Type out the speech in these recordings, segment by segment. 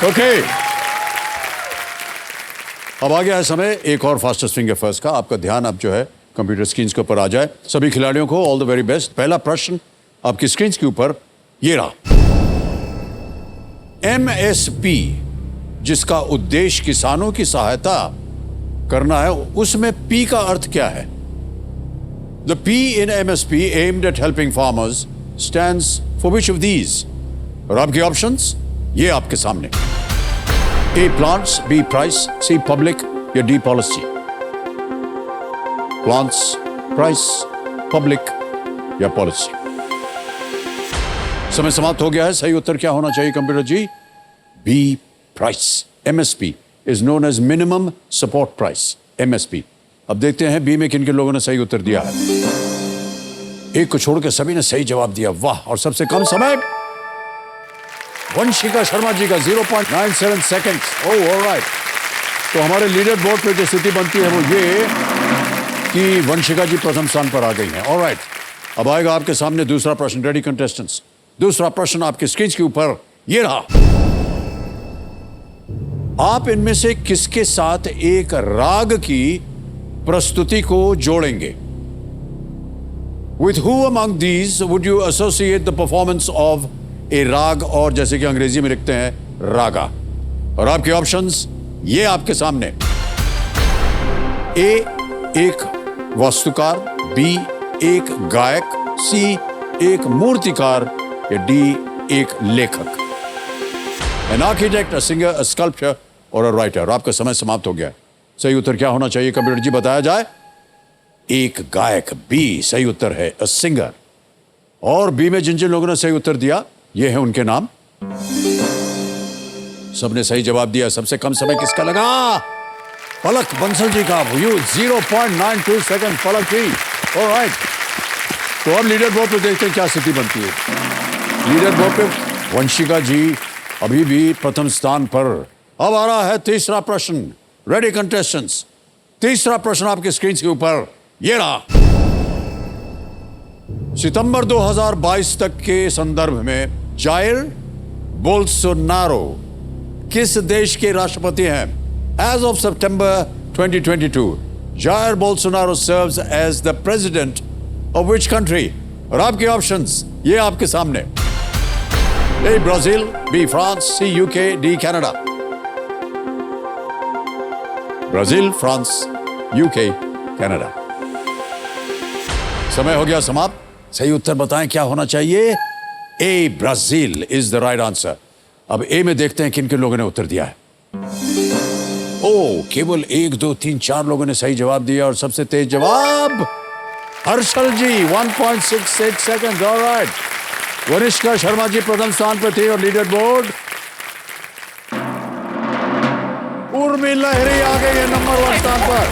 Okay, अब आ गया है समय एक और फास्टेस्ट फिंगर फर्स्ट का। आपका ध्यान अब जो है कंप्यूटर स्क्रीन के ऊपर आ जाए। सभी खिलाड़ियों को ऑल द वेरी बेस्ट। पहला प्रश्न आपकी स्क्रीन के ऊपर ये रहा। एमएसपी, जिसका उद्देश्य किसानों की सहायता करना है, उसमें पी का अर्थ क्या है? The P in MSP aimed at helping farmers stands for which of these? और आपके ऑप्शंस ये आपके सामने। ए प्लांट्स, बी प्राइस, सी पब्लिक या D policy? Plants, price, public या पॉलिसी? समय समाप्त हो गया है। सही उत्तर क्या होना चाहिए computer ji? B price. MSP is known as minimum support price, MSP. अब देखते हैं बी में किन किन लोगों ने सही उत्तर दिया है। एक को छोड़कर सभी ने सही जवाब दिया, वाह। और सबसे कम समय वंशिका शर्मा जी का 0.97 सेकंड्स। ओह ऑलराइट। तो हमारे लीडर बोर्ड पे जो स्थिति बनती है वो ये कि वंशिका जी प्रथम स्थान पर आ गई हैं। ऑलराइट, अब आएगा आपके सामने दूसरा प्रश्न। रेडी कंटेस्टेंट्स, दूसरा प्रश्न आपके स्क्रीन के ऊपर ये रहा। आप इनमें से किसके साथ एक राग की प्रस्तुति को जोड़ेंगे? With who among these would you associate the performance of a राग, और जैसे कि अंग्रेजी में लिखते हैं रागा? और आपके ऑप्शंस ये आपके सामने। ए एक वास्तुकार, बी एक गायक, सी एक मूर्तिकार या डी एक लेखक? An architect, a singer, a sculptor or a writer? आपका समय समाप्त हो गया। सही उत्तर क्या होना चाहिए कंप्यूटर जी, बताया जाए। एक गायक, बी सही उत्तर है, a singer। और बी में जिन जिन लोगों ने सही उत्तर दिया ये है उनके नाम। सबने सही जवाब दिया। सबसे कम समय किसका लगा? पलक बंसल जी का। 0.92 सेकंड पलक जी। ऑलराइट, तो अब लीडर बोर्ड पे देखते हैं क्या स्थिति बनती है। लीडर बोर्ड पे वंशिका जी अभी भी प्रथम स्थान पर। अब आ रहा है तीसरा प्रश्न। रेडी कंटेस्टेंट्स, तीसरा प्रश्न आपके स्क्रीन के ऊपर ये रहा। सितंबर 2022 तक के संदर्भ में जायर बोल्सोनारो किस देश के राष्ट्रपति हैं? As of September 2022 Jair Bolsonaro serves as the president of which country? और आपके ऑप्शंस ये आपके सामने। A Brazil, B France, C UK, D Canada? Brazil, France, UK, Canada. समय हो गया समाप्त। सही उत्तर बताएं क्या होना चाहिए? ए Brazil is the right answer. अब ए में देखते हैं किन किन लोगों ने उत्तर दिया है। ओ, केवल 1 2 3 4 लोगों ने सही जवाब दिया और सबसे तेज जवाब हर्षल जी 1.66 सेकंड। ऑलराइट, वनिष्का शर्मा जी प्रथम स्थान पर थे और लीडर बोर्ड उर्मिला लहरी आ गई है नंबर 1 स्थान पर।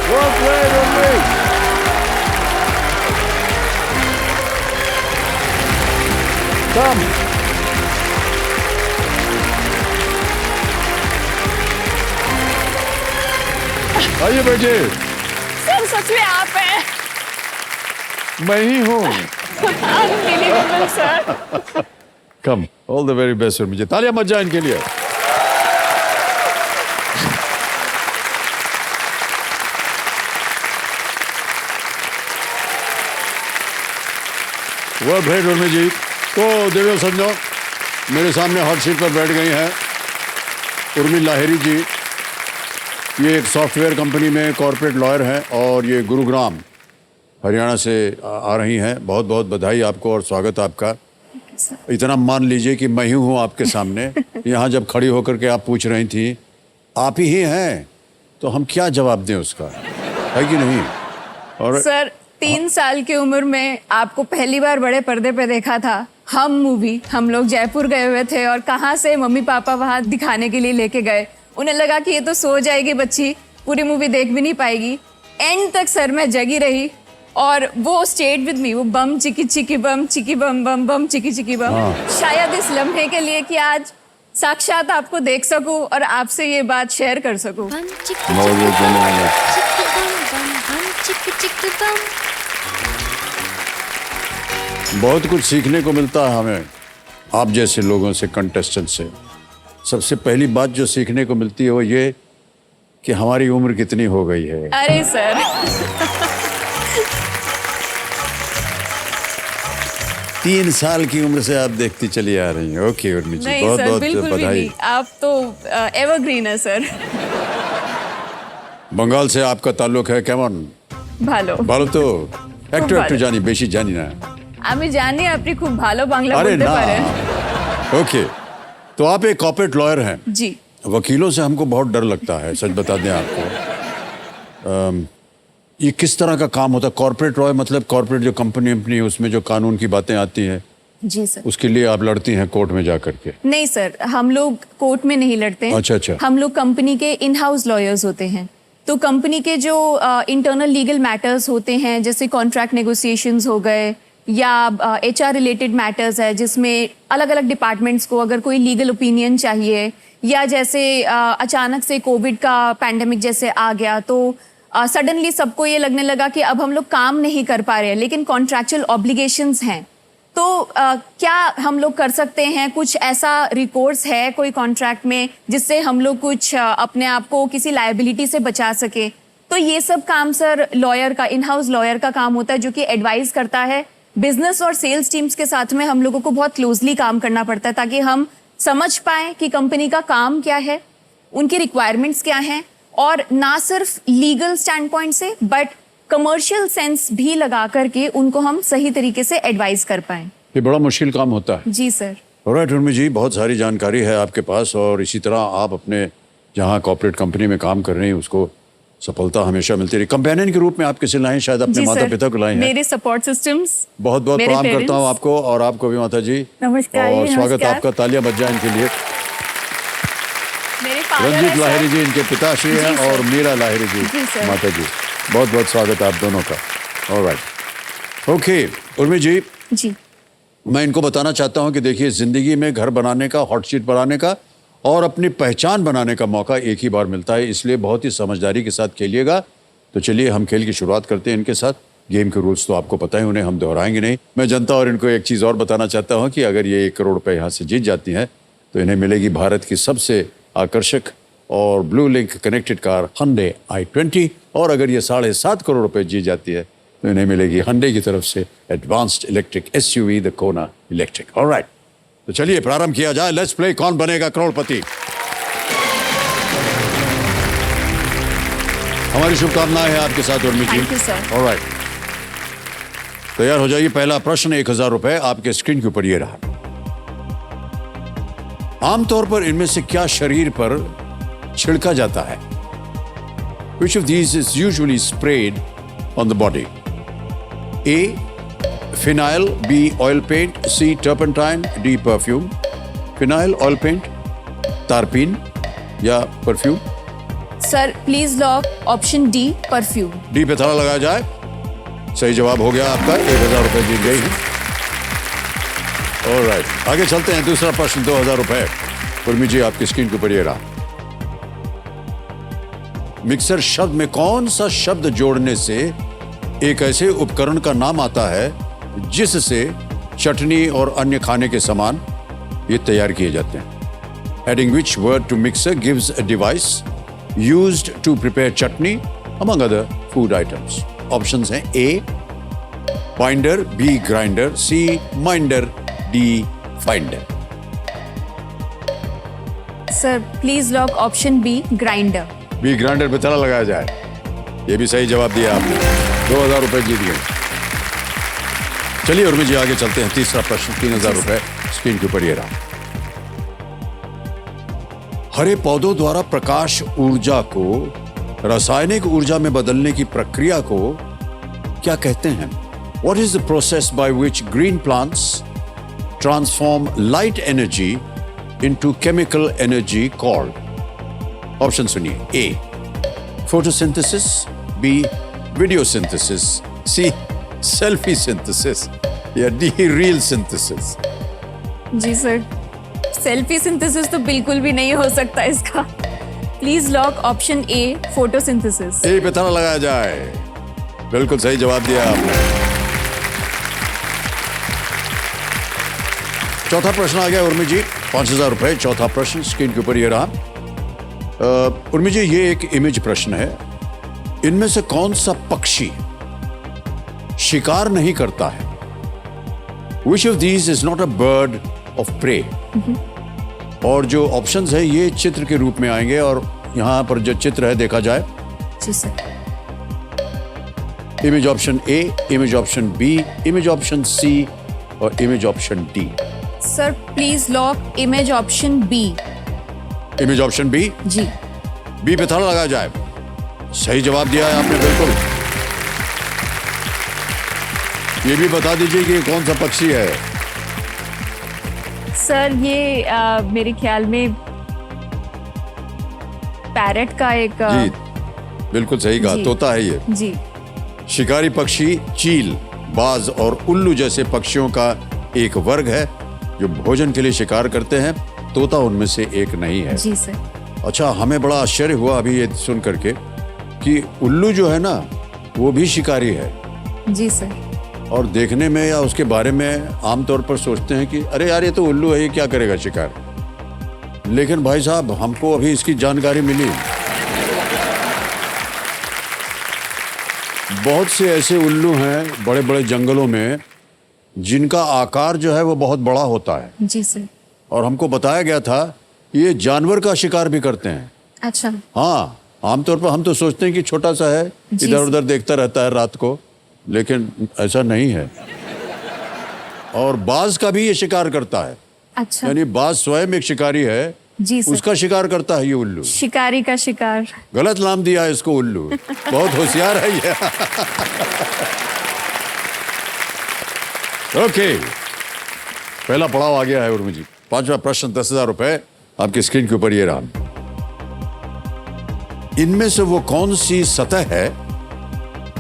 Well played, Urmi. Come. आइए बेटे। सर सच में आप हैं? मैं ही हूँ। Unbelievable, sir. Come, all the very best Urmi जी। तालियां मत जाए इनके लिए। वह भेंट उर्मी जी। तो देवियों संजो, मेरे सामने हॉट सीट पर बैठ गई हैं उर्मी लाहिरी जी। ये एक सॉफ्टवेयर कंपनी में कॉर्पोरेट लॉयर हैं और ये गुरुग्राम हरियाणा से आ रही हैं। बहुत बहुत बधाई आपको और स्वागत आपका। इतना मान लीजिए कि मैं ही हूँ आपके सामने। यहाँ जब खड़ी होकर के आप पूछ रही थी, आप ही हैं, तो हम क्या जवाब दें उसका, है कि नहीं? और सर 3 साल की उम्र में आपको पहली बार बड़े पर्दे पे देखा था। हम मूवी, हम लोग जयपुर गए हुए थे और कहाँ से मम्मी पापा वहाँ दिखाने के लिए लेके गए। उन्हें लगा कि ये तो सो जाएगी बच्ची, पूरी मूवी देख भी नहीं पाएगी। एंड तक सर मैं जगी रही और वो स्टेट विद मी, वो बम चिकी चिकी बम चिकी बम बम बम चिकी चिकी बम। शायद इस लम्हे के लिए कि आज साक्षात आपको देख सकूं और आपसे ये बात शेयर कर सकूं। बहुत कुछ सीखने को मिलता है हमें आप जैसे लोगों से, कंटेस्टेंट से। सबसे पहली बात जो सीखने को मिलती है वो ये कि हमारी उम्र कितनी हो गई है। अरे सर 3 साल की उम्र से आप देखती चली आ रही हैं। ओके उर्मी जी, नहीं बहुत सर, बहुत बिल्कुल भी बधाई। नहीं। आप तो एवरग्रीन है सर। बंगाल से आपका ताल्लुक है केमन? ভালো ভালো তো? একটু ভালো। একটু জানি, বেশি জানি না। আমি জানি আপনি খুব ভালো বাংলা अरे বলতে ना। পারেন। ओके, तो आप एक कॉर्पोरेट लॉयर हैं। जी वकीलों से हमको बहुत डर लगता है, सच बता दें आपको। ये किस तरह का काम होता है? कॉर्पोरेट लॉयर मतलब कॉर्पोरेट जो कंपनी उसमें जो कानून की बातें आती हैं जी सर। उसके लिए आप लड़ती हैं कोर्ट में जा करके? नहीं सर, हम लोग कोर्ट में नहीं लड़ते हैं। अच्छा, अच्छा। हम लोग कंपनी के इन हाउस लॉयर्स होते हैं। तो कंपनी के जो इंटरनल लीगल मैटर्स होते हैं, जैसे कॉन्ट्रैक्ट नेगोशिएशंस हो गए या HR रिलेटेड मैटर्स है, जिसमें अलग अलग डिपार्टमेंट्स को अगर कोई लीगल ओपिनियन चाहिए, या जैसे अचानक से कोविड का पैंडेमिक जैसे आ गया तो सडनली सबको ये लगने लगा कि अब हम लोग काम नहीं कर पा रहे हैं, लेकिन कॉन्ट्रैक्चुअल ऑब्लिगेशंस हैं। तो क्या हम लोग कर सकते हैं? कुछ ऐसा रिकोर्स है कोई कॉन्ट्रैक्ट में जिससे हम लोग कुछ अपने आप को किसी लायबिलिटी से बचा सके? तो ये सब काम सर लॉयर का, इन हाउस लॉयर का काम होता है, जो कि एडवाइस करता है। बिजनेस और सेल्स टीम्स के साथ में हम लोगों को बहुत क्लोजली काम करना पड़ता है ताकि हम समझ पाए कि कंपनी का काम क्या है, उनकी रिक्वायरमेंट्स क्या हैं, और ना सिर्फ लीगल स्टैंड पॉइंट से बट कमर्शियल सेंस भी लगा करके उनको हम सही तरीके से एडवाइस कर पाए। ये बड़ा मुश्किल काम होता है। जी सर। ऑलराइट उर्मी जी, बहुत सारी जानकारी है आपके पास और इसी तरह आप अपने जहाँ कॉर्पोरेट कंपनी में काम कर रहे हैं उसको सफलता हमेशा मिलती रही। कंपेनियन के रूप में आप किसे लाए? शायद अपने जी माता सर, पिता को लाए हैं। मेरे सपोर्ट सिस्टम्स। बहुत बहुत मेरे प्रणाम करता parents। हूँ आपको और आपको भी माता जी। नमस्कार और जी, स्वागत नमस्कार। आपका, तालियां बज जाए इनके लिए। मेरे फादर रंजीत लाहिरी जी इनके पिताश्री जी हैं सर। और मीरा लाहिरी जी जी सर। माता जी। बहुत बहुत स्वागत आप दोनों का। ऑलराइट ओके उर्मी जी, जी मैं इनको बताना चाहता हूं कि देखिए, जिंदगी में घर बनाने का, हॉट सीट बनाने का और अपनी पहचान बनाने का मौका एक ही बार मिलता है, इसलिए बहुत ही समझदारी के साथ खेलिएगा। तो चलिए हम खेल की शुरुआत करते हैं इनके साथ। गेम के रूल्स तो आपको पता है, उन्हें हम दोहराएंगे नहीं। मैं जनता और इनको एक चीज़ और बताना चाहता हूं कि अगर ये 1 करोड़ रुपए यहाँ से जीत जाती हैं तो इन्हें मिलेगी भारत की सबसे आकर्षक और blue link connected car Hyundai i20, और अगर ये 7.5 करोड़ रुपए जीत जाती है तो इन्हें मिलेगी Hyundai की तरफ से advanced electric SUV the Kona electric. Alright, तो चलिए प्रारंभ किया जाए। लेट्स प्ले कौन बनेगा करोड़पति। हमारी शुभकामनाएं हैं आपके साथ Urmi ji. Thank you sir. Alright, तैयार हो जाइए। पहला प्रश्न 1000 रुपए आपके स्क्रीन के ऊपर ये रहा। आमतौर पर इनमें से क्या शरीर पर छिड़का जाता है? Which of these is usually sprayed on the body? A. Phenyl, B. Oil paint, C. Turpentine, D. Perfume. Phenyl, oil paint, tarpin या perfume? Sir please lock option D, perfume. D पे ताला लगाया जाए। सही जवाब हो गया आपका, 1000 रुपए जीत गई हैं। ऑलराइट, आगे चलते हैं। दूसरा प्रश्न 2000 रुपए। उर्मी जी आपकी स्क्रीन के ऊपर ये रहा। मिक्सर शब्द में कौन सा शब्द जोड़ने से एक ऐसे उपकरण का नाम आता है जिससे चटनी और अन्य खाने के सामान ये तैयार किए जाते हैं? Adding which word to mixer gives a device used to prepare chutney among other food items? Options हैं A. Binder, B. Grinder, C. Minder, D. Finder. Sir please lock option B, grinder. B grinder पे ताला लगाया जाए। ये भी सही जवाब दिया आपने, 2000 रुपए जीत गए। चलिए उर्मी जी आगे चलते हैं। तीसरा प्रश्न 3000 रुपए स्क्रीन के ऊपर ये रहा। हरे पौधों द्वारा प्रकाश ऊर्जा को रासायनिक ऊर्जा में बदलने की प्रक्रिया को क्या कहते हैं? What is the process by which green plants transform light energy into chemical energy called? Option सुनिए। A. Photosynthesis, B. Video synthesis, C. Selfie synthesis या D. Real synthesis? जी सर, सेल्फी सिंथेसिस तो बिल्कुल भी नहीं हो सकता इसका। Please lock option A, photosynthesis. A पे ताला लगाया जाए। बिल्कुल सही जवाब दिया आपने। चौथा प्रश्न आ गया उर्मी जी, 5,000 रुपए। चौथा प्रश्न स्क्रीन के ऊपर ये रहा। उर्मी जी, ये एक इमेज प्रश्न है। इनमें से कौन सा पक्षी शिकार नहीं करता है? Which of these is not a bird of prey? और जो ऑप्शंस है ये चित्र के रूप में आएंगे और यहां पर जो चित्र है देखा जाए। जी sir. Image option A, image option B, image option C और image option D. Sir please lock image option B. Image option B, जी। बी पे ताला लगाया जाए। सही जवाब दिया है आपने, बिल्कुल। ये भी बता दीजिए कि ये कौन सा पक्षी है? सर ये मेरे ख्याल में पैरट का एक जी, बिल्कुल सही कहा, जी। तोता है ये। जी। शिकारी पक्षी चील, बाज और उल्लू जैसे पक्षियों का एक वर्ग है जो भोजन के लिए शिकार करते हैं। तोता उनमें से एक नहीं है। जी सर। अच्छा, हमें बड़ा आश्चर्य हुआ अभी ये सुन करके कि उल्लू जो है ना वो भी शिकारी है। जी सर। और देखने में या उसके बारे में आमतौर पर सोचते हैं कि अरे यार ये तो उल्लू है, ये क्या करेगा शिकार। लेकिन भाई साहब हमको अभी इसकी जानकारी मिली। बहुत से ऐसे उल्लू हैं बड़े बड़े जंगलों में जिनका आकार जो है वो बहुत बड़ा होता है। जी सर। और हमको बताया गया था ये जानवर का शिकार भी करते हैं। अच्छा। हाँ, आमतौर पर हम तो सोचते हैं कि छोटा सा है, जी इधर उधर देखता रहता है रात को, लेकिन ऐसा नहीं है। और बाज का भी ये शिकार करता है। अच्छा। यानी बाज स्वयं एक शिकारी है। जी सर। उसका शिकार करता है ये उल्लू। शिकारी का शिकार। गलत नाम दिया है इसको उल्लू। बहुत होशियार है ये। ओके, पहला पड़ाव आ गया है उर्मी जी। पांचवा प्रश्न 10,000 रुपए आपकी स्क्रीन के ऊपर ये रहा। इनमें से वो कौन सी सतह है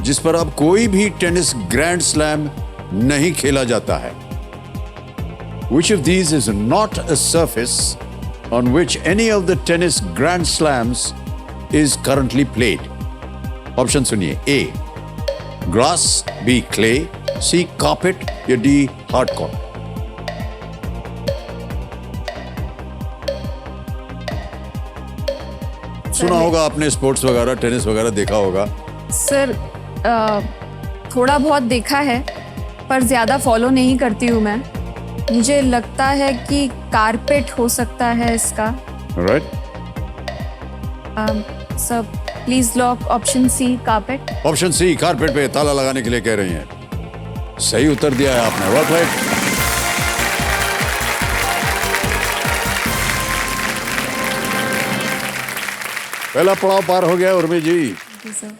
जिस पर अब कोई भी टेनिस ग्रैंड स्लैम नहीं खेला जाता है? Which of these is not a surface on which any of the tennis grand slams is currently played? Option सुनिए। A grass, B clay, C carpet या D hard court। सुना होगा आपने, sports वगैरह टेनिस वगैरह देखा होगा। सर थोड़ा बहुत देखा है पर ज्यादा फॉलो नहीं करती हूँ मैं। मुझे लगता है कि कारपेट हो सकता है इसका। Right. Sir please lock option C carpet. Option C carpet पे ताला लगाने के लिए कह रही हैं। सही उत्तर दिया है आपने, वर्क राइट। पहला पड़ाव पार हो गया उर्मी जी। जी सर।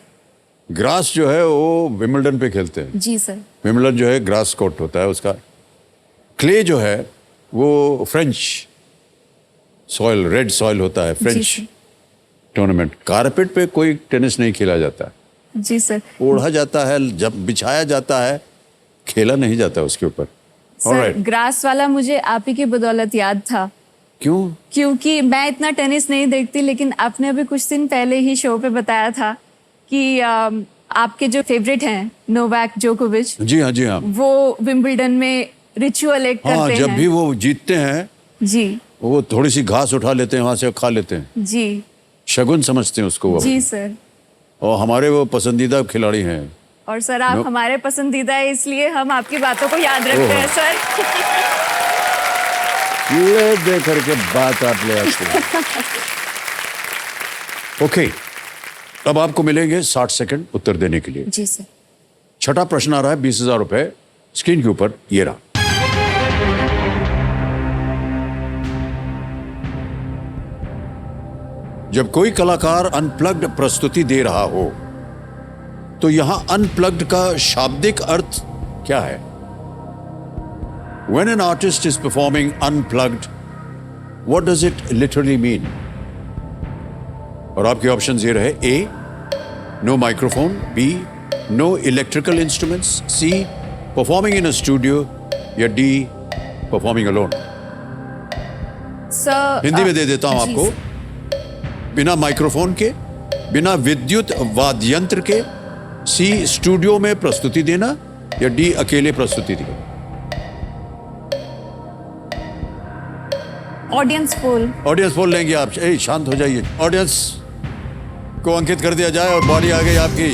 ग्रास जो है वो विमिल्डन पे खेलते हैं। जी सर। विमिल्डन जो है ग्रास कोर्ट होता है उसका। क्ले जो है वो फ्रेंच सॉइल, रेड सॉइल होता है, जी फ्रेंच सर। टूर्नामेंट। कारपेट पे कोई टेनिस नहीं खेला जाता, जी सर। ओढ़ा जाता है, जब बिछाया जाता है, खेला नहीं जाता उसके ऊपर। Sir alright. ग्रास वाला मुझे आप ही की बदौलत याद था, क्यों? क्योंकि मैं इतना टेनिस नहीं देखती, लेकिन आपने अभी कुछ दिन पहले ही शो पे बताया था कि आपके जो फेवरेट हैं नोवाक जोकोविच, जी हाँ, जी हाँ। वो विंबलडन में रिचुअल एक हाँ, करते जब हैं। भी वो जीतते हैं जी। वो थोड़ी सी घास उठा लेते हैं वहां से और खा लेते हैं। जी। शगुन समझते हैं उसको वो। जी सर। और हमारे वो पसंदीदा खिलाड़ी हैं। और सर आप हमारे पसंदीदा है, इसलिए हम आपकी बातों को याद रखते हैं सर। ले दे करके बात आप ले आते हैं। ओके, अब आपको मिलेंगे 60 सेकंड उत्तर देने के लिए। जी सर। छठा प्रश्न आ रहा है 20,000 रुपए स्क्रीन के ऊपर ये रहा। जब कोई कलाकार अनप्लग्ड प्रस्तुति दे रहा हो तो यहां अनप्लग्ड का शाब्दिक अर्थ क्या है? When an artist is performing unplugged, what does it literally mean? और आपके ऑप्शंस ये रहे। A, no microphone, B, no electrical instruments, C, performing in a studio या D, performing alone। Sir Hindi में दे देता हूं जी आपको। सर। बिना माइक्रोफोन के, बिना विद्युत वाद्य यंत्र के, सी स्टूडियो में प्रस्तुति देना या डी अकेले प्रस्तुति देना। Audience poll. ऑडियंस पोल लेंगे आप। शांत हो जाइए। ऑडियंस को अंकित कर दिया जाए और बॉडी आ गई आपकी।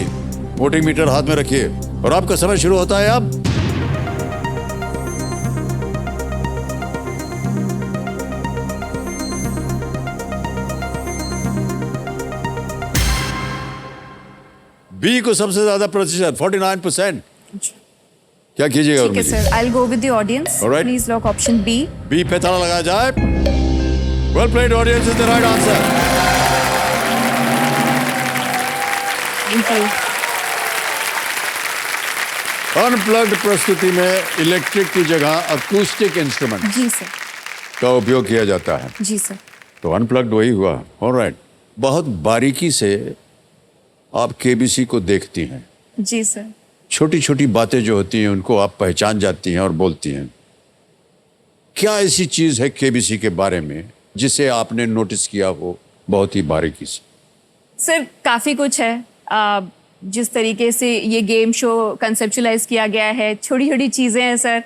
वोटिंग मीटर हाथ में रखिए और आपका समय शुरू होता है अब। बी को सबसे ज्यादा प्रतिशत 49%। क्या कीजिएगा? ठीक है sir, I will go with the audience. Alright. Please lock option B. B पे ताला लगाया जाए। Well played, audience is the right answer. Thank you. Unplugged प्रस्तुति में इलेक्ट्रिक की जगह अकूस्टिक इंस्ट्रूमेंट जी सर। का उपयोग किया जाता है। जी सर। तो अनप्लग्ड वही हुआ। ऑलराइट। बहुत बारीकी से आप केबीसी को देखती हैं। जी सर। छोटी छोटी बातें जो होती हैं उनको आप पहचान जाती हैं और बोलती हैं। क्या ऐसी चीज है केबीसी के बारे में जिसे आपने नोटिस किया हो बहुत ही बारीकी से? सर काफ़ी कुछ है। जिस तरीके से ये गेम शो कंसेप्चुलाइज किया गया है, छोटी छोटी चीज़ें हैं सर।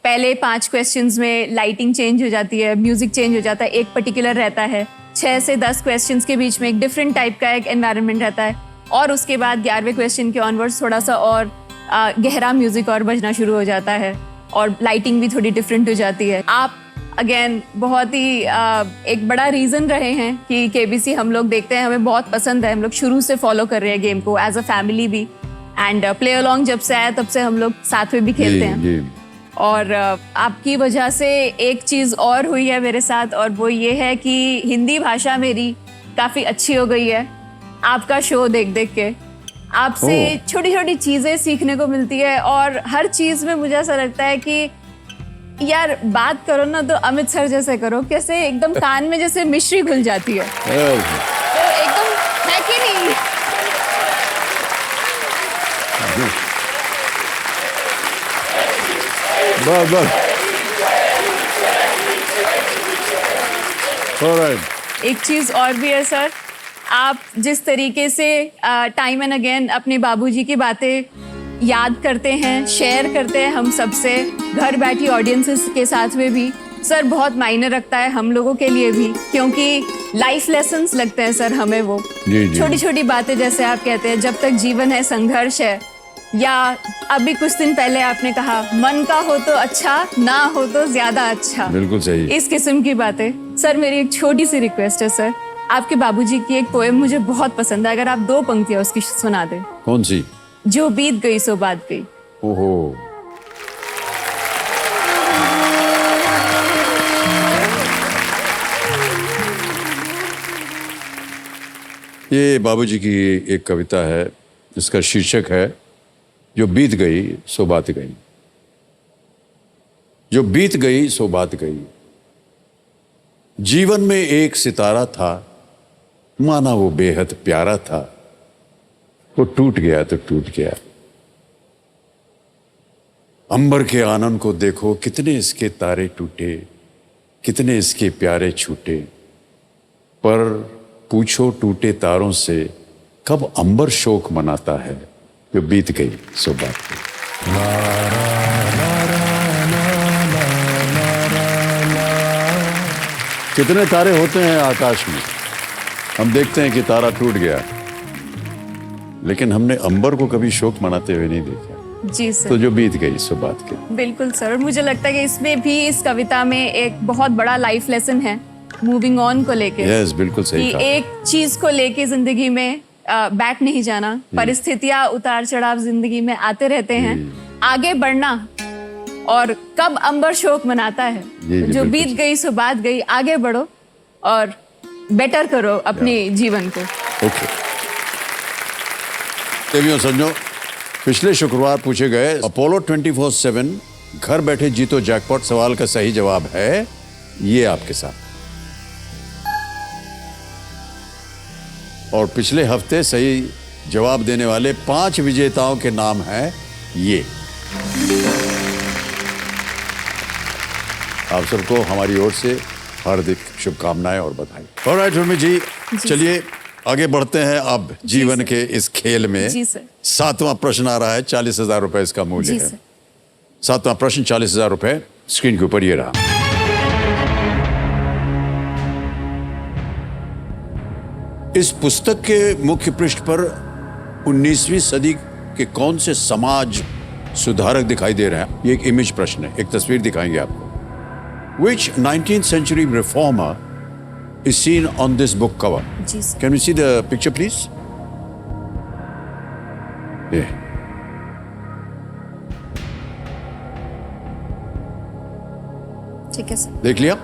पहले 5 क्वेश्चंस में लाइटिंग चेंज हो जाती है, म्यूजिक चेंज हो जाता है, एक पर्टिकुलर रहता है। 6 से 10 क्वेश्चंस के बीच में एक डिफरेंट टाइप का एक एनवायरनमेंट रहता है और उसके बाद 11वें क्वेश्चन के ऑनवर्ड्स थोड़ा सा और गहरा म्यूजिक और बजना शुरू हो जाता है और लाइटिंग भी थोड़ी डिफरेंट हो जाती है। आप अगेन बहुत ही एक बड़ा रीज़न रहे हैं कि केबीसी हम लोग देखते हैं, हमें बहुत पसंद है। हम लोग शुरू से फॉलो कर रहे हैं गेम को एज अ फैमिली भी, एंड प्ले अलॉन्ग जब से आया तब से हम लोग साथ में भी खेलते हैं। और आपकी वजह से एक चीज़ और हुई है मेरे साथ, और वो ये है कि हिंदी भाषा मेरी काफ़ी अच्छी हो गई है आपका शो देख देख के। आपसे छोटी छोटी चीज़ें सीखने को मिलती है और हर चीज़ में मुझे ऐसा लगता है कि यार बात करो ना तो अमित सर जैसे करो, कैसे एकदम कान में जैसे मिश्री घुल जाती है। तो एकदम है कि नहीं? बस बस। एक चीज़ और भी है सर, आप जिस तरीके से टाइम एंड अगेन अपने बाबूजी की बातें याद करते हैं, शेयर करते हैं हम सबसे, घर बैठी ऑडियंसेस के साथ में भी, सर बहुत मायने रखता है हम लोगों के लिए भी, क्योंकि लाइफ लेसन्स लगते हैं सर हमें वो। छोटी छोटी बातें, जैसे आप कहते हैं जब तक जीवन है संघर्ष है, या अभी कुछ दिन पहले आपने कहा मन का हो तो अच्छा, ना हो तो ज्यादा अच्छा। बिल्कुल सही। इस किस्म की बातें। सर मेरी एक छोटी सी रिक्वेस्ट है सर, आपके बाबूजी की एक पोएम मुझे बहुत पसंद है, अगर आप 2 पंक्तियां उसकी सुना दें। कौन सी? जो बीत गई सो बात गई। ओहो। ये बाबूजी की एक कविता है जिसका शीर्षक है जो बीत गई सो बात गई। जो बीत गई सो बात गई। जीवन में एक सितारा था, माना वो बेहद प्यारा था, वो टूट गया तो टूट गया। अंबर के आनंद को देखो, कितने इसके तारे टूटे, कितने इसके प्यारे छूटे। पर पूछो टूटे तारों से, कब अंबर शोक मनाता है, जो बीत गई सो बात गई। कितने तारे होते हैं आकाश में, हम देखते हैं कि तारा टूट गया, लेकिन हमने अंबर को कभी शोक मनाते हुए नहीं देखा। जी सर। तो जो बीत गई सो बात गई। बिल्कुल सर, और मुझे लगता है कि इसमें भी, इस कविता में एक बहुत बड़ा लाइफ लेसन है मूविंग ऑन को लेके। यस, बिल्कुल सही कहा। एक चीज को लेके जिंदगी में बैठ नहीं जाना, परिस्थितियां उतार चढ़ाव जिंदगी में आते रहते हैं, आगे बढ़ना। और कब अंबर शोक मनाता है, जो बीत गई सो बात गई, आगे बढ़ो और बेटर करो अपने जीवन को। ओके। देवियों संजो, पिछले शुक्रवार पूछे गए अपोलो 24/7 घर बैठे जीतो जैकपॉट सवाल का सही जवाब है ये आपके साथ। और पिछले हफ्ते सही जवाब देने वाले 5 विजेताओं के नाम हैं ये। आप सबको हमारी ओर से हार्दिक शुभकामनाएं और बधाई। ऑलराइट उर्मी जी, चलिए आगे बढ़ते हैं अब जीवन के इस खेल में। जी सर। 7वां प्रश्न आ रहा है, 40,000 रुपए इसका मूल्य जी है। सर। 7वां प्रश्न 40,000 रुपए, स्क्रीन के ऊपर ये रहा। इस पुस्तक के मुख्य पृष्ठ पर 19वीं सदी के कौन से समाज सुधारक दिखाई दे रहे हैं? ये एक इमेज प्रश्न है, एक तस्वीर दिखाएंगे आपको। Which 19th century reformer is seen on this book cover? जी sir. Can we see the picture, please? Yeah. ठीक है सर। देख लिया?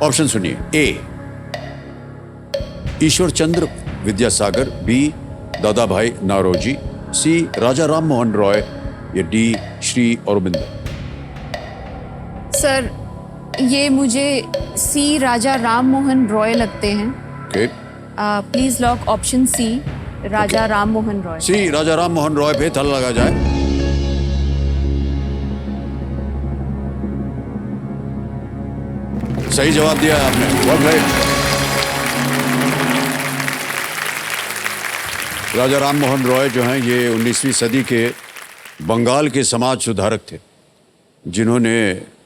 ऑप्शन सुनिए। ए ईश्वर चंद्र विद्यासागर, बी दादा भाई नारोजी, सी राजा राम मोहन रॉय या डी श्री अरबिंदो। सर ये मुझे सी राजा राम मोहन रॉय लगते हैं। Okay, please lock option C Raja Ram Mohan Roy. C Raja Ram Mohan Roy पे ताला लगा जाए। सही जवाब दिया है आपने, बहुत राइट। राजा राम मोहन रॉय जो हैं ये 19वीं सदी के बंगाल के समाज सुधारक थे, जिन्होंने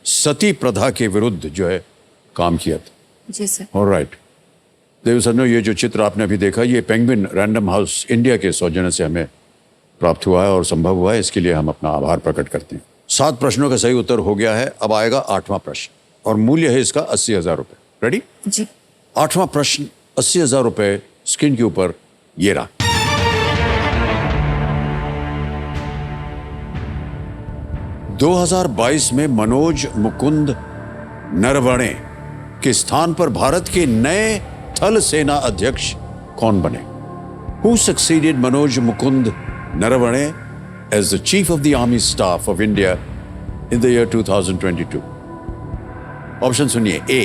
सती प्रथा के विरुद्ध जो है काम किया था। जी सर। ऑलराइट देव सरनो, ये जो चित्र आपने अभी देखा ये पेंगुइन रैंडम हाउस इंडिया के सौजन्य से हमें प्राप्त हुआ है और संभव हुआ है, इसके लिए हम अपना आभार प्रकट करते हैं। 7 प्रश्नों का सही उत्तर हो गया है। अब आएगा 8वां प्रश्न और मूल्य है इसका 80,000 रुपये। रेडी? जी। 8वां प्रश्न 80,000 रुपये स्क्रीन के ऊपर ये रहा। 2022 में मनोज मुकुंद नरवणे के स्थान पर भारत के नए थल सेना अध्यक्ष कौन बने? Who succeeded Manoj Mukund Naravane as the Chief of the Army Staff of India in the year 2022? Option सुनिए। ए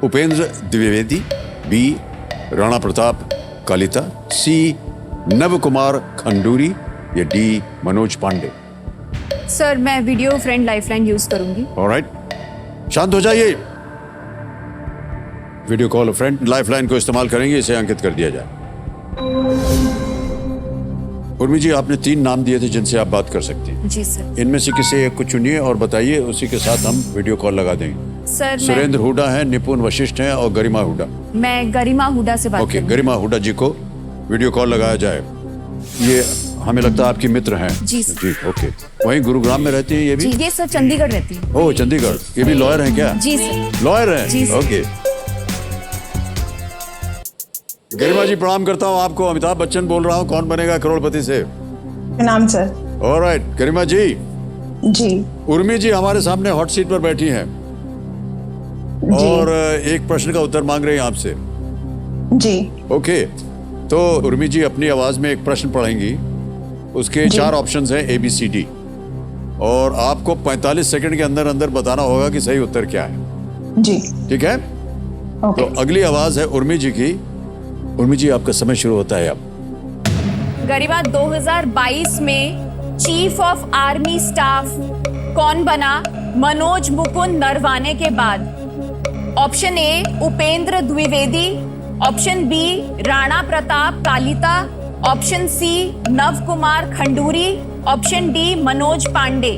उपेंद्र द्विवेदी, बी राणा प्रताप कालिता, सी नव कुमार खंडूरी या डी मनोज पांडे। सर मैं वीडियो फ्रेंड लाइफलाइन यूज करूंगी। ऑलराइट, शांत हो जाइए। वीडियो कॉल फ्रेंड लाइफलाइन को इस्तेमाल करेंगे, इसे अंकित कर दिया जाए। उर्मी जी, आपने 3 नाम दिए थे जिनसे आप बात कर सकती हैं। जी सर। इनमें से किसी एक को चुनिए और बताइए, उसी के साथ हम वीडियो कॉल लगा देंगे। सर सुरेंद्र हुडा है, निपुण वशिष्ठ हैं और गरिमा हुडा। मैं गरिमा हुडा से बात ओके, गरिमा हुडा जी को वीडियो कॉल लगाया जाए। ये हमें लगता है आपकी मित्र हैं। जी सर। जी, ओके। वहीं गुरुग्राम में रहती है ये भी? जी, ये सर चंडीगढ़ रहती है। ओह, चंडीगढ़। ये भी लॉयर हैं क्या? जी सर। लॉयर हैं? जी सर। ओके। गरिमा जी, प्रणाम करता हूँ आपको। अमिताभ बच्चन बोल रहा हूँ, कौन बनेगा करोड़पति से। प्रणाम सर। ऑलराइट, गरिमा जी। जी। उर्मी जी हमारे सामने हॉट सीट पर बैठी हैं और एक प्रश्न का उत्तर मांग रही हैं आपसे। जी। ओके, तो उर्मी जी अपनी आवाज में एक प्रश्न पढ़ेंगी। उसके 4 ऑप्शंस हैं ABCD और आपको 45 सेकंड के अंदर अंदर बताना होगा कि सही उत्तर क्या है। जी। ठीक है? ओके। तो अगली आवाज है उर्मी जी की। उर्मी जी, आपका समय शुरू होता है अब। गरिमा, 2022 में चीफ ऑफ आर्मी स्टाफ कौन बना मनोज मुकुंद नरवाने के बाद? Option A Upendra Dwivedi, option B Rana Pratap Kalita, option C Nav Kumar Khanduri, option D Manoj Pande.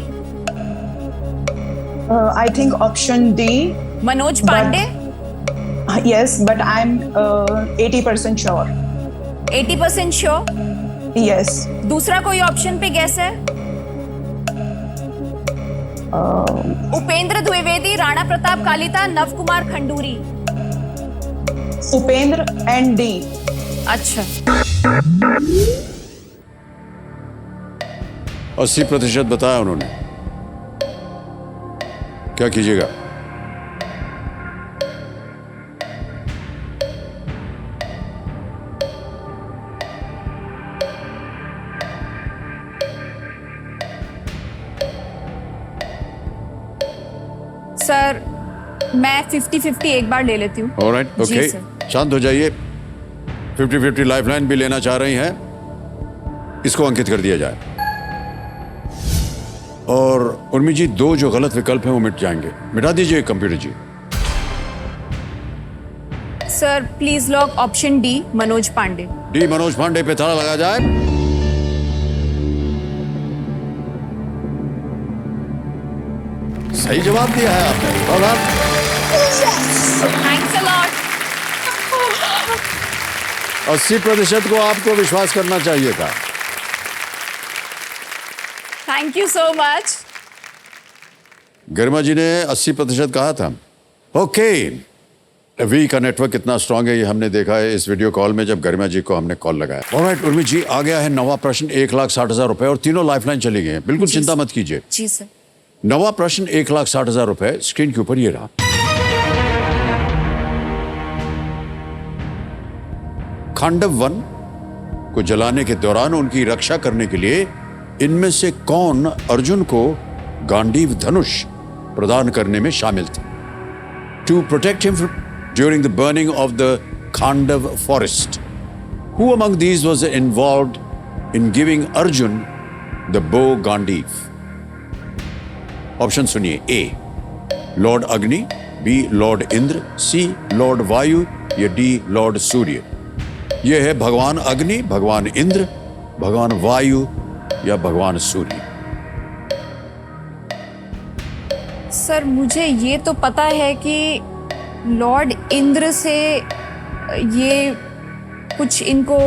I think option D. Manoj Pande? Yes, but I am 80% sure. 80% sure? Yes. दूसरा कोई ऑप्शन पे गैस है? उपेंद्र द्विवेदी, राणा प्रताप कालिता, नव कुमार खंडूरी। Upendra and D. अच्छा। 80% बताया उन्होंने। क्या कीजिएगा? सर मैं 50-50 एक बार ले लेती हूँ। ऑलराइट, जी ओके, सर। शांत हो जाइए। 50-50 लाइफलाइन भी लेना चाह रही हैं, इसको अंकित कर दिया जाए। और उर्मी जी, 2 जो गलत विकल्प हैं वो मिट जाएंगे। मिटा दीजिए computer ji. Sir please lock option D Manoj Pandey. D Manoj Pandey पे ताला लगा जाए। सही जवाब दिया है आपने। और आप थैंक्स अ लॉट। 80% को आपको विश्वास करना चाहिए था। Thank you so much. Garima ji ने 80% कहा था। ओके, वी का नेटवर्क कितना स्ट्रांग है ये हमने देखा है इस वीडियो कॉल में जब गरिमा जी को हमने कॉल लगाया। ऑलराइट उर्मी जी, आ गया है नवा प्रश्न 1,60,000 रुपए और तीनों लाइफलाइन चली गई हैं। बिल्कुल चिंता मत कीजिए। जी सर। नवा प्रश्न 1,60,000 रुपए स्क्रीन के ऊपर ये रहा। खांडव वन को जलाने के दौरान उनकी रक्षा करने के लिए इनमें से कौन अर्जुन को गांडीव धनुष प्रदान करने में शामिल थे? To protect him during the burning of the Khandava forest, who among these was involved in giving Arjun the bow Gandiva? Option सुनिए। A Lord Agni, B Lord Indra, C Lord Vayu या डी लॉर्ड सूर्य। यह है भगवान अग्नि, भगवान इंद्र, भगवान वायु या भगवान सूर्य। सर मुझे ये तो पता है कि लॉर्ड इंद्र से ये कुछ इनको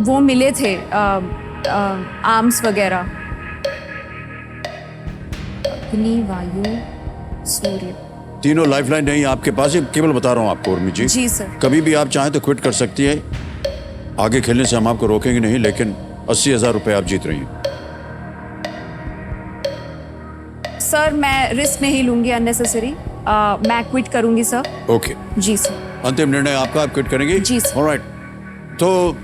वो मिले थे आर्म्स वगैरह। अग्नि, वायु, सूर्य। तीनों लाइफलाइन नहीं आपके पास, केवल बता रहा हूं आपको उर्मी जी। जी सर। कभी भी आप चाहें तो क्विट कर सकती है। आगे खेलने से हम आपको रोकेंगे नहीं, लेकिन 80,000 रुपए आप जीत रही हैं। सर मैं रिस्क नहीं लूंगी अननेसेसरी, मैं क्विट करूंगी सर। ओके, जी सर। अंतिम निर्णय आपका, आप क्विट करेंगे? जी सर। ऑलराइट, तो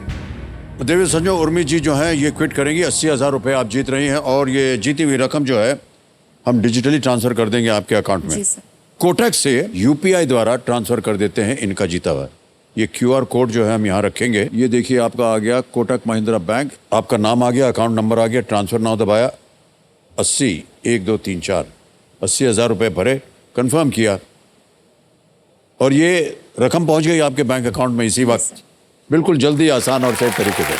देवी संजो उर्मी जी जो है ये क्विट करेंगी। 80,000 रुपए आप जीत रही हैं और ये जीती हुई रकम जो है हम डिजिटली ट्रांसफर कर देंगे आपके अकाउंट में। जी सर। कोटक से यूपीआई द्वारा ट्रांसफर कर देते हैं इनका जीता हुआ। ये क्यूआर कोड जो है हम यहाँ रखेंगे। ये देखिए आपका आ गया कोटक महिंद्रा बैंक, आपका नाम आ गया, अकाउंट नंबर आ गया, ट्रांसफर नाउ दबाया, 80 1 2 3 4 80,000 रुपए भरे, कंफर्म किया और ये रकम पहुंच गई आपके बैंक अकाउंट में इसी वक्त। बिल्कुल जल्दी, आसान और सही तरीके से।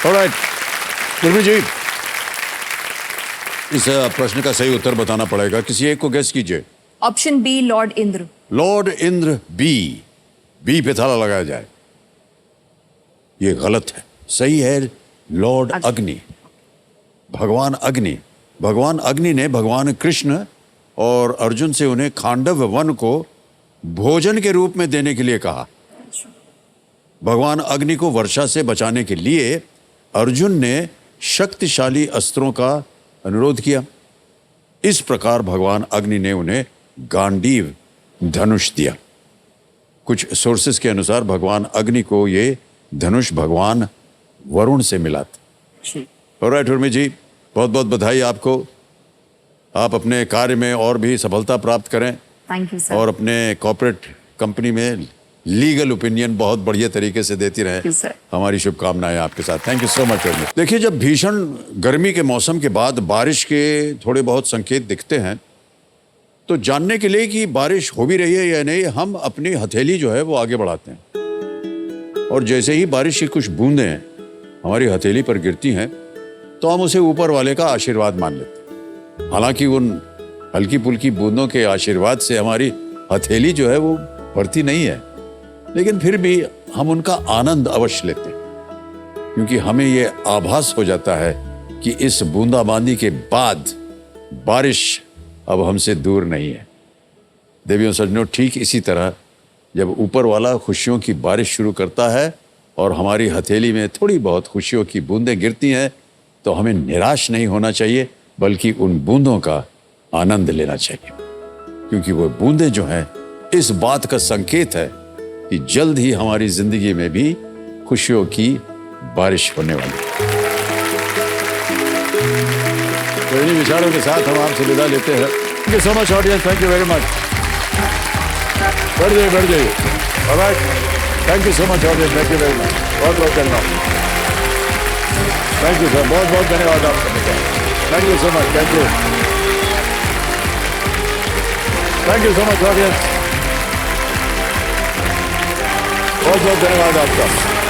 ऑलराइट उर्मी जी, इस प्रश्न का सही उत्तर बताना पड़ेगा, किसी एक को गेस कीजिए। Option B Lord Indra. Lord Indra, B पे ताला लगाया जाए। ये गलत है, सही है लॉर्ड अग्नि, भगवान अग्नि। भगवान अग्नि ने भगवान कृष्ण और अर्जुन से उन्हें खांडव वन को भोजन के रूप में देने के लिए कहा। भगवान अग्नि को वर्षा से बचाने के लिए अर्जुन ने शक्तिशाली अस्त्रों का अनुरोध किया। इस प्रकार भगवान अग्नि ने उन्हें गांडीव धनुष दिया। कुछ सोर्सेस के अनुसार भगवान अग्नि को ये धनुष भगवान वरुण से मिला था। ऑलराइट उर्मी जी, बहुत बहुत बधाई आपको। आप अपने कार्य में और भी सफलता प्राप्त करें। Thank you sir. और अपने कॉर्पोरेट कंपनी में लीगल ओपिनियन बहुत बढ़िया तरीके से देती रहे। हमारी शुभकामनाएं आपके साथ। Thank you so much. देखिए, जब भीषण गर्मी के मौसम के बाद बारिश के थोड़े बहुत संकेत दिखते हैं तो जानने के लिए कि बारिश हो भी रही है या नहीं, हम अपनी हथेली जो है वो आगे बढ़ाते हैं और जैसे ही बारिश की कुछ बूंदें हमारी हथेली पर गिरती हैं तो हम उसे ऊपर वाले का आशीर्वाद मान लेते हैं। हालांकि उन हल्की पुल्की बूंदों के आशीर्वाद से हमारी हथेली जो है वो भरती नहीं है, लेकिन फिर भी हम उनका आनंद अवश्य लेते हैं, क्योंकि हमें ये आभास हो जाता है कि इस बूंदाबांदी के बाद बारिश अब हमसे दूर नहीं है। देवियों सज्जनों, ठीक इसी तरह जब ऊपर वाला खुशियों की बारिश शुरू करता है और हमारी हथेली में थोड़ी बहुत खुशियों की बूंदें गिरती हैं तो हमें निराश नहीं होना चाहिए, बल्कि उन बूंदों का आनंद लेना चाहिए, क्योंकि वो बूंदें जो हैं इस बात का संकेत है कि जल्द ही हमारी जिंदगी में भी खुशियों की बारिश होने वाली है। तो इन्हीं विचारों के साथ हम आपसे विदा लेते हैं। Thank you so much audience, thank you very much. बढ़ जाइए। Alright, thank you so much audience, thank you very much. बहुत बहुत धन्यवाद। थैंक यू सर, बहुत बहुत धन्यवाद आपका। Thank you so much, thank you so much audience, बहुत बहुत धन्यवाद आपका।